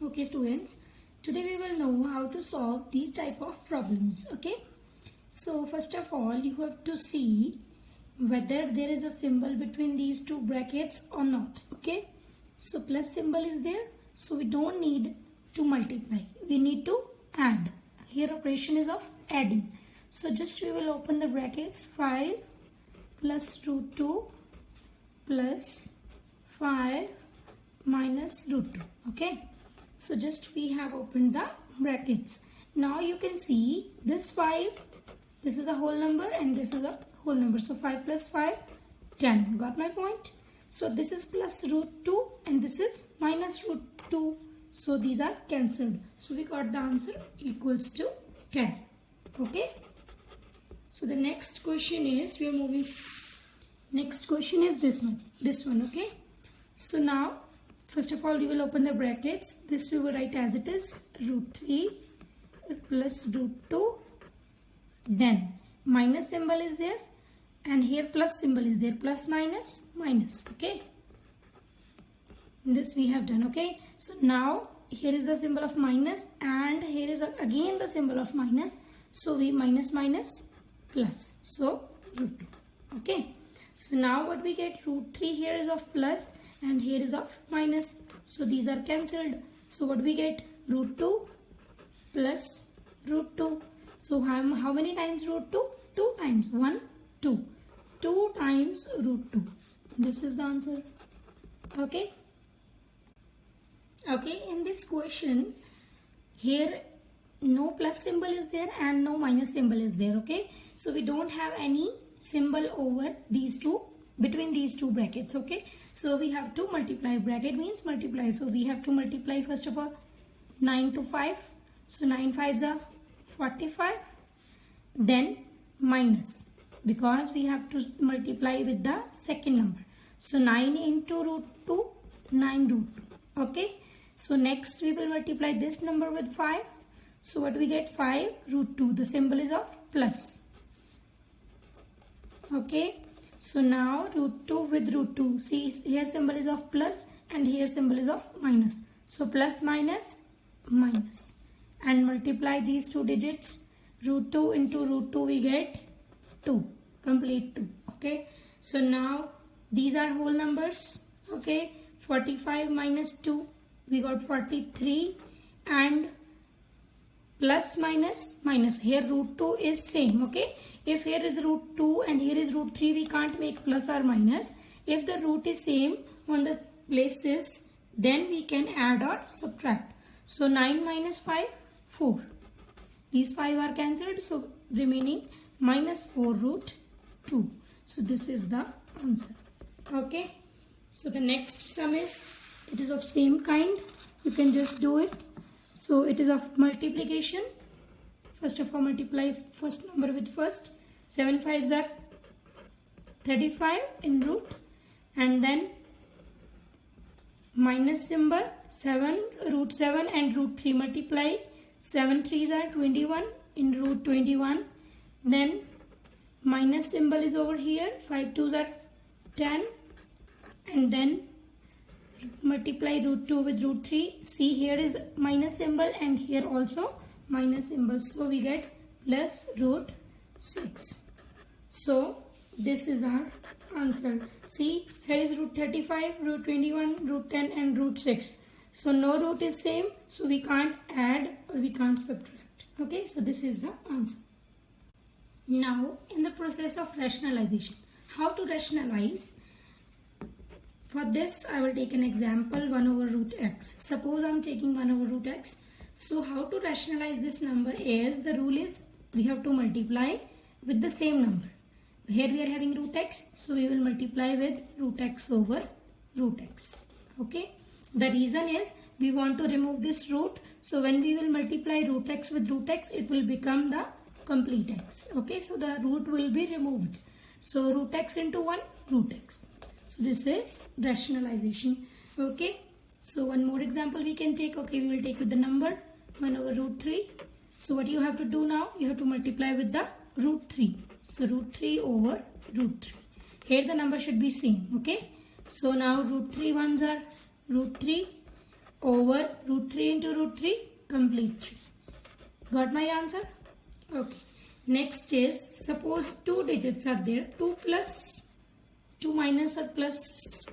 Okay students, today we will know how to solve these type of problems. Okay, so first of all you have to see whether there is a symbol between these two brackets or not. Okay, so plus symbol is there, so we don't need to multiply, we need to add. Here operation is of adding, so just we will open the brackets. 5 plus root 2 plus 5 minus root 2. Okay, so just we have opened the brackets. Now you can see this 5, this is a whole number and this is a whole number. So 5 plus 5, 10. Got my point? So this is plus root 2 and this is minus root 2. So these are cancelled. So we got the answer equals to 10. Okay. So the next question is, we are moving. Next question is this one. This one. Okay. So now, first of all, we will open the brackets. This we will write as it is, root 3 plus root 2. Then minus symbol is there and here plus symbol is there. Plus minus minus. Okay. This we have done. Okay. So now here is the symbol of minus and here is again the symbol of minus. So we minus minus plus. So root 2. Okay. So now what we get, root 3 here is of plus and here is of minus. So these are cancelled. So what we get, root 2 plus root 2. So how many times root 2? 2 times. 1, 2. 2 times root 2. This is the answer. Okay. Okay, in this question, here no plus symbol is there and no minus symbol is there. Okay. So we don't have any symbol over these two, between these two brackets. Okay. So we have to multiply. Bracket means multiply. So we have to multiply first of all 9 to 5. So 9 5s are 45. Then minus, because we have to multiply with the second number. So 9 into root 2, 9 root 2. Okay. So next we will multiply this number with 5. So what we get, 5 root 2. The symbol is of plus. Okay. So now root 2 with root 2. See, here symbol is of plus and here symbol is of minus. So plus minus minus. And multiply these two digits. Root 2 into root 2 we get 2. Complete 2. Okay. So now these are whole numbers. Okay. 45 minus 2. We got 43 and plus minus minus. Here root 2 is same. Okay. If here is root 2 and here is root 3, we can't make plus or minus. If the root is same on the places, then we can add or subtract. So 9 minus 5, 4. These 5 are cancelled. So remaining minus 4 root 2. So this is the answer. Okay. So the next sum is, it is of same kind. You can just do it. So it is of multiplication. First of all, multiply first number with first. 7 5s are 35 in root. And then minus symbol, 7 root 7 and root 3 multiply. 7 3s are 21 in root 21. Then minus symbol is over here. 5 2s are 10. And then multiply root 2 with root 3. See, here is minus symbol and here also minus symbol. So we get plus root 6. So this is our answer. See, here is root 35, root 21, root 10 and root 6. So no root is same. So we can't add or we can't subtract. Okay, so this is the answer. Now in the process of rationalization, how to rationalize? For this, I will take an example, 1 over root x. Suppose I am taking 1 over root x. So how to rationalize this number is, the rule is we have to multiply with the same number. Here we are having root x. So we will multiply with root x over root x. Okay. The reason is we want to remove this root. So when we will multiply root x with root x, it will become the complete x. Okay. So the root will be removed. So root x into 1, root x. So this is rationalization. Okay. So one more example we can take. Okay, we will take with the number 1 over root 3. So what you have to do now? You have to multiply with the root 3. So root 3 over root 3. Here the number should be same. Okay. So now root 3 ones are root 3 over root 3 into root 3 complete 3. Got my answer? Okay. Next is, suppose two digits are there, 2 plus 2 minus or plus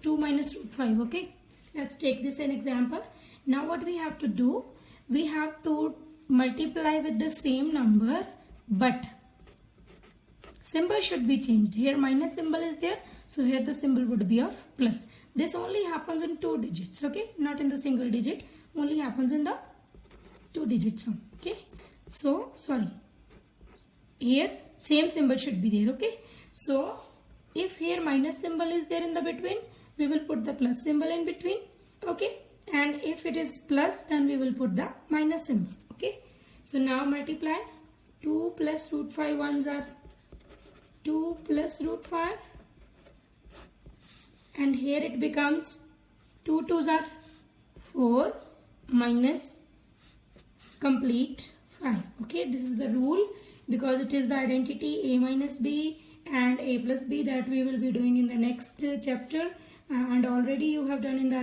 2 minus root 5. Okay. Let's take this an example. Now what we have to do, we have to multiply with the same number, but symbol should be changed. Here minus symbol is there, so here the symbol would be of plus. This only happens in two digits, okay, not in the single digit, only happens in the two digit sum. Okay, so sorry, here same symbol should be there. Okay, so if here minus symbol is there in the between, we will put the plus symbol in between. Okay, and if it is plus, then we will put the minus symbol. Okay, so now multiply. 2 plus root 5 ones are 2 plus root 5, and here it becomes 2 twos are 4 minus complete 5. Okay, this is the rule, because it is the identity a minus b and a plus b that we will be doing in the next chapter, and already you have done in the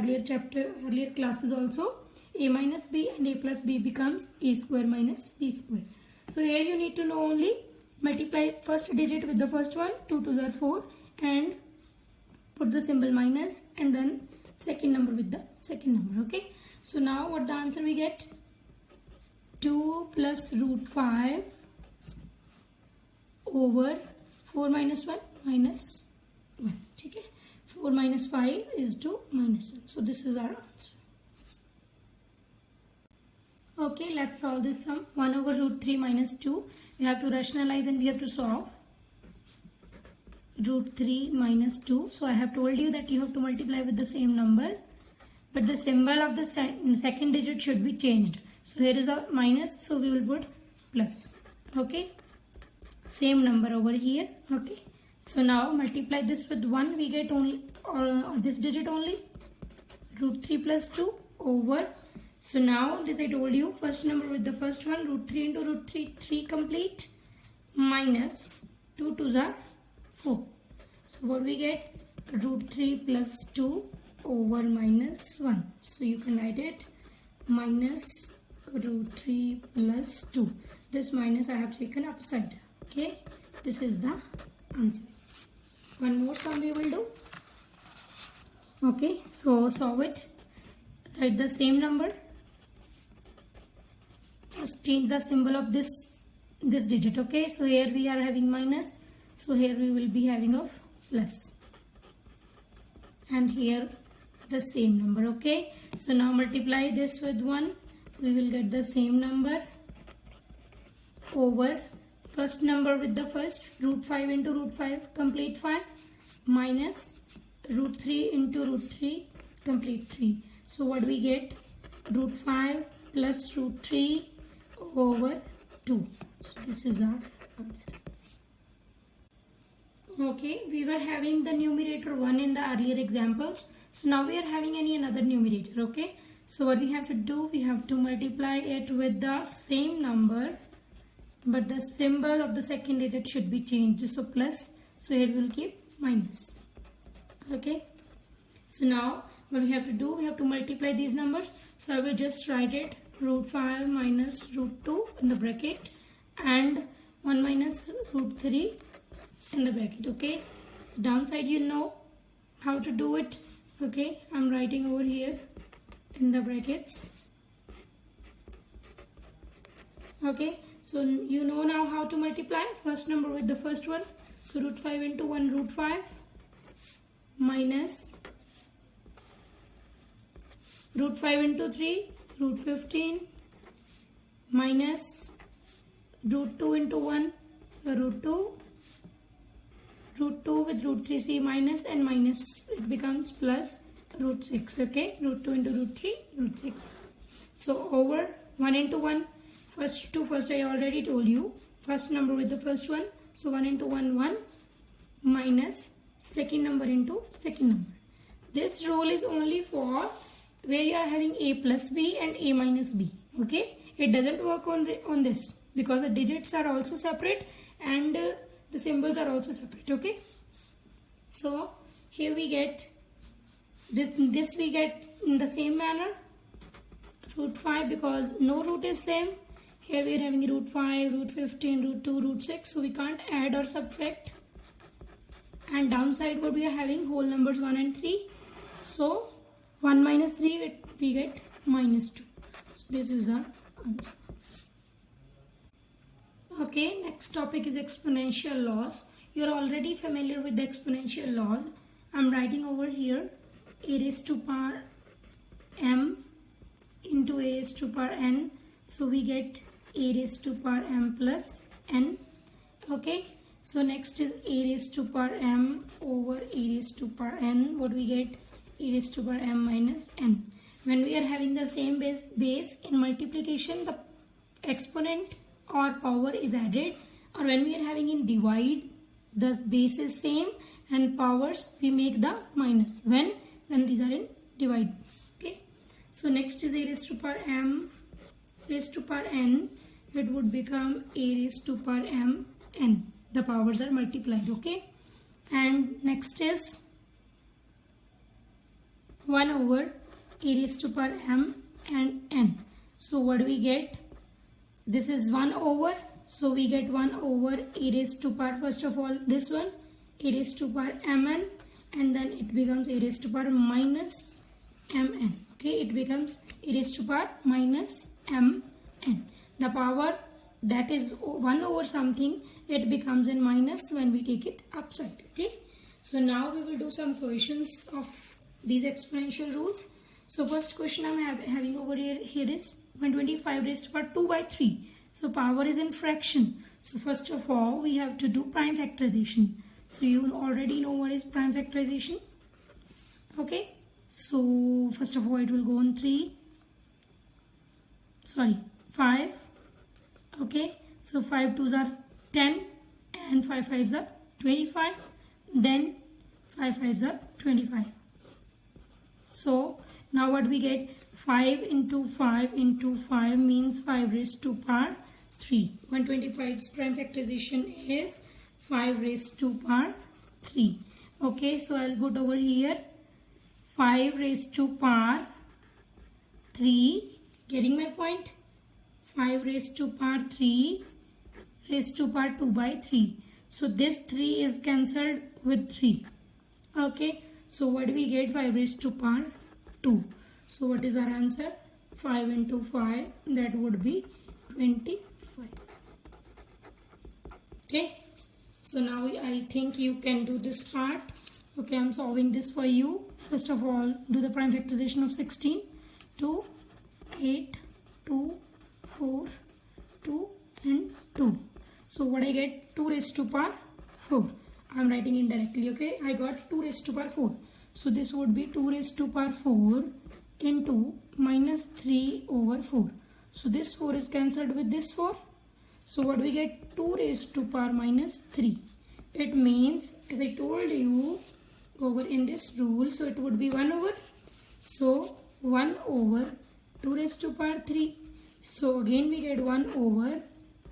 earlier classes also. A minus b and a plus b becomes a square minus b square. So here you need to know only multiply first digit with the first one, 2 twos are 4, and put the symbol minus, and then second number with the second number. Okay, so now what the answer we get? 2 plus root 5 over 4 minus 1 minus 1. Okay, 4 minus 5 is 2 minus 1. So this is our answer. Okay, let's solve this sum. 1 over root 3 minus 2. We have to rationalize and we have to solve. Root 3 minus 2. So I have told you that you have to multiply with the same number, but the symbol of the second digit should be changed. So here is a minus, so we will put plus. Okay, same number over here. Okay, so now multiply this with 1, we get only this digit only, root 3 plus 2 over. So now this I told you, first number with the first one, root 3 into root 3, 3 complete, minus 2 twos are 4. So what we get? Root 3 plus 2 over minus 1. So you can write it minus root 3 plus 2. This minus I have taken upside. Okay, this is the answer. One more sum we will do. Okay, so solve it. Write the same number. Just change the symbol of this digit. Okay, so here we are having minus, so here we will be having of plus, and here the same number. Okay, so now multiply this with 1, we will get the same number over first number with the first, root 5 into root 5 complete 5, minus root 3 into root 3 complete 3. So what we get? Root 5 plus root 3 over 2. So this is our answer. Okay, we were having the numerator 1 in the earlier examples. So now we are having another numerator. Okay, so what we have to do, we have to multiply it with the same number, but the symbol of the second digit should be changed. So plus, so here we will keep minus. Okay, so now what we have to do, we have to multiply these numbers. So I will just write it, root 5 minus root 2 in the bracket, and 1 minus root 3 in the bracket. Okay, so downside you know how to do it. Okay, I'm writing over here in the brackets. Okay, so you know now how to multiply first number with the first one. So root 5 into 1, root 5, minus root 5 into 3, root 15, minus root 2 into 1, root 2, root 2 with root 3, see minus and minus, it becomes plus root 6. Okay, root 2 into root 3, root 6. So over 1 into 1, first I already told you, first number with the first one. So 1 into 1, 1, minus second number into second number. This rule is only for where you are having a plus b and a minus b. Okay, it doesn't work on this, because the digits are also separate and the symbols are also separate. Okay, so here we get this we get in the same manner. root 5 because no root is same. Here we are having root 5, root 15, root 2, root 6. So we can't add or subtract. And downside what we are having whole numbers 1 and 3. So 1 minus 3 we get minus 2. So this is our answer. Okay, next topic is exponential laws. You are already familiar with the exponential laws. I am writing over here a raised to power m into a raised to power n. So we get a raised to power m plus n. Okay, so next is a raised to power m over a raised to power n. What we get? A raised to power m minus n. When we are having the same base in multiplication, the exponent or power is added, or when we are having in divide, the base is same and powers we make the minus when these are in divide. Okay, so next is a raised to power m raised to power n. It would become a raised to power m n. The powers are multiplied. Okay, and next is 1 over a raised to power m and n. So what do we get? This is 1 over, so we get 1 over a raised to power, first of all this one, a raised to power mn, and then it becomes a raised to power minus mn. Okay, it becomes a raised to power minus mn. The power that is 1 over something, it becomes in minus when we take it upside. Okay, so now we will do some questions of these exponential rules. So first question I am having over here is 125 raised to power 2 by 3. So power is in fraction. So first of all we have to do prime factorization. So you already know what is prime factorization. Okay, so first of all it will go on 5. Okay, so 5 2s are 10 and 5 5s are 25. Then 5 5s are 25. So now what we get? 5 into 5 into 5 means 5 raised to power 3. 125's prime factorization is 5 raised to power 3. Okay, so I'll put over here 5 raised to power 3. Getting my point? 5 raised to power 3 raised to power 2 by 3. So this 3 is cancelled with 3. Okay, so what do we get? 5 raised to power 2. So what is our answer? 5 into 5, that would be 25. Okay, so now I think you can do this part. Okay, I'm solving this for you. First of all, do the prime factorization of 16. 2, 8, 2, 4, 2 and 2. So what I get? 2 raised to power 4. I'm writing indirectly. Okay, I got 2 raised to power 4. So this would be 2 raised to power 4 into minus 3 over 4. So this 4 is cancelled with this 4. So what we get? 2 raised to power minus 3. It means, as I told you over in this rule, so it would be 1 over. So 1 over 2 raised to power 3. So again we get 1 over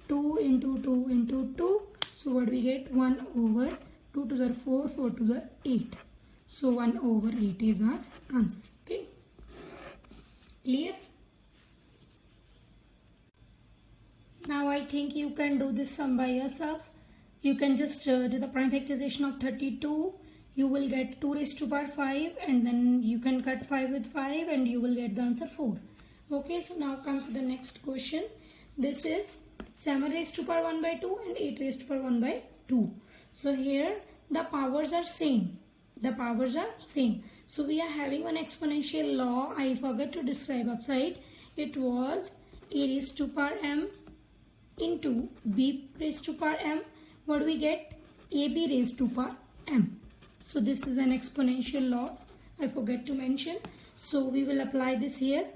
2 into 2 into 2. So what we get? 1 over 2 to the 4, 4 to the 8. So 1 over 8 is our answer. Okay, clear? Now I think you can do this sum by yourself. You can just do the prime factorization of 32. You will get 2 raised to power 5 and then you can cut 5 with 5 and you will get the answer 4. Okay, so now come to the next question. This is 7 raised to power 1 by 2 and 8 raised to power 1 by 2. So here the powers are same. The powers are same. So we are having one exponential law. I forgot to describe upside. It was a raised to power m into b raised to power m. What do we get? ab raised to power m. So this is an exponential law. I forget to mention. So we will apply this here.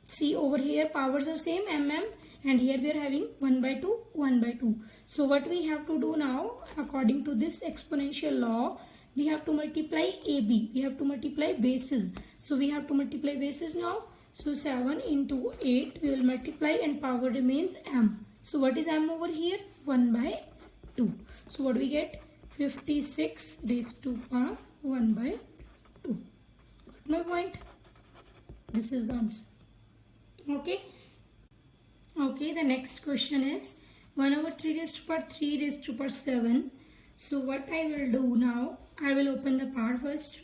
See over here powers are same mm, and here we are having 1 by 2, 1 by 2. So what we have to do now, according to this exponential law, we have to multiply AB. We have to multiply bases. So we have to multiply bases now. So 7 into 8 we will multiply and power remains m. So what is m over here? 1 by 2. So what do we get? 56 raised to power 1 by 2. Got my point? This is the answer. Okay. Okay, the next question is 1 over 3 raised to power 3 raised to power 7. So what I will do now, I will open the power first.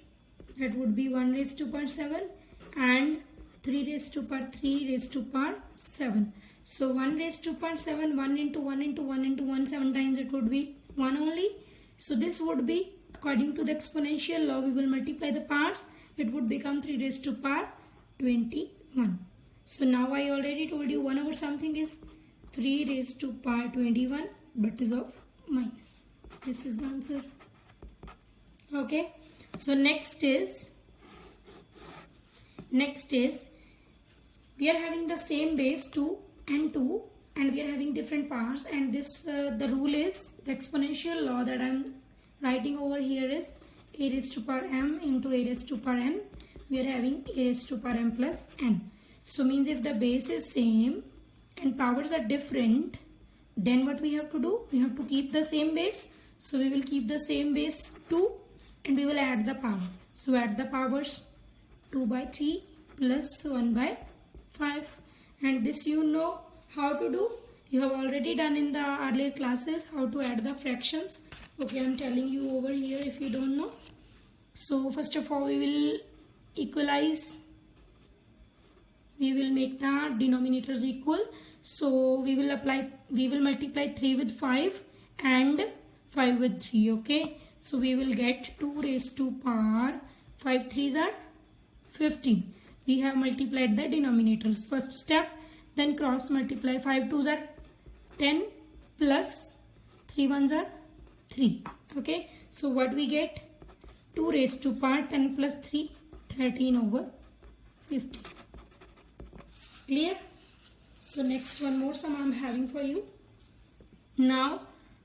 That would be 1 raised to power 7 and 3 raised to power 3 raised to power 7. So 1 raised to power 7, 1 into 1 into 1 into 1, 7 times it would be 1 only. So this would be, according to the exponential law, we will multiply the powers. It would become 3 raised to power 21. So now I already told you 1 over something is 3 raised to power 21, but is of minus. This is the answer. Okay. So next is we are having the same base 2 and 2, and we are having different powers, and this the rule is the exponential law that I am writing over here is a raised to power m into a raised to power n. We are having a raised to power m plus n. So means if the base is same and powers are different, then what we have to do? We have to keep the same base. So we will keep the same base 2 and we will add the power. So add the powers 2 by 3 plus 1 by 5. And this you know how to do. You have already done in the earlier classes how to add the fractions. Okay, I am telling you over here if you don't know. So first of all we will equalize. We will make the denominators equal. So we will multiply 3 with 5 and 5 with 3. Okay. So we will get 2 raised to power 5 3s are 15. We have multiplied the denominators. First step, then cross multiply. 5 2s are 10 plus 3 1s are 3. Okay. So what we get? 2 raised to power 10 plus 3, 13 over 50. Clear? So next one more sum I am having for you. Now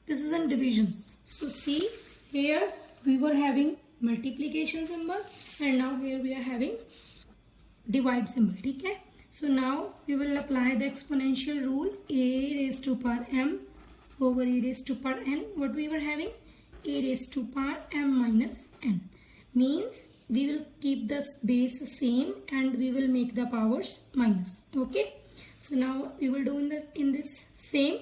this is in division. So see here we were having multiplication symbol and now here we are having divide symbol. Okay? So now we will apply the exponential rule, a raised to power m over a raised to power n. What we were having? A raised to power m minus n. Means we will keep the base same and we will make the powers minus. Okay. So now we will do in this same.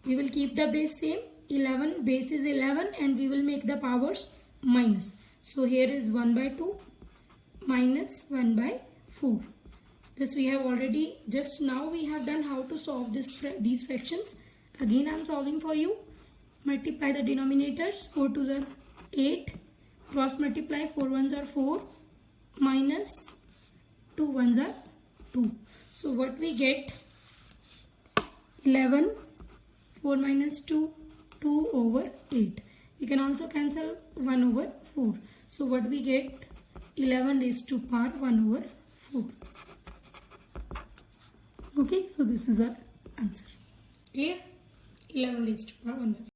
We will keep the base same. 11 base is 11 and we will make the powers minus. So here is 1 by 2 minus 1 by 4. This we have already, just now we have done how to solve these fractions. Again I am solving for you. Multiply the denominators. 4 2s are 8. Cross multiply. 4 1s are 4 minus 2 1s are 2. So what we get? 11, 4 minus 2, 2 over 8. We can also cancel 1 over 4. So what we get? 11 raised to power 1 over 4. Okay, so this is our answer. Clear? 11 raised to power 1 over 4.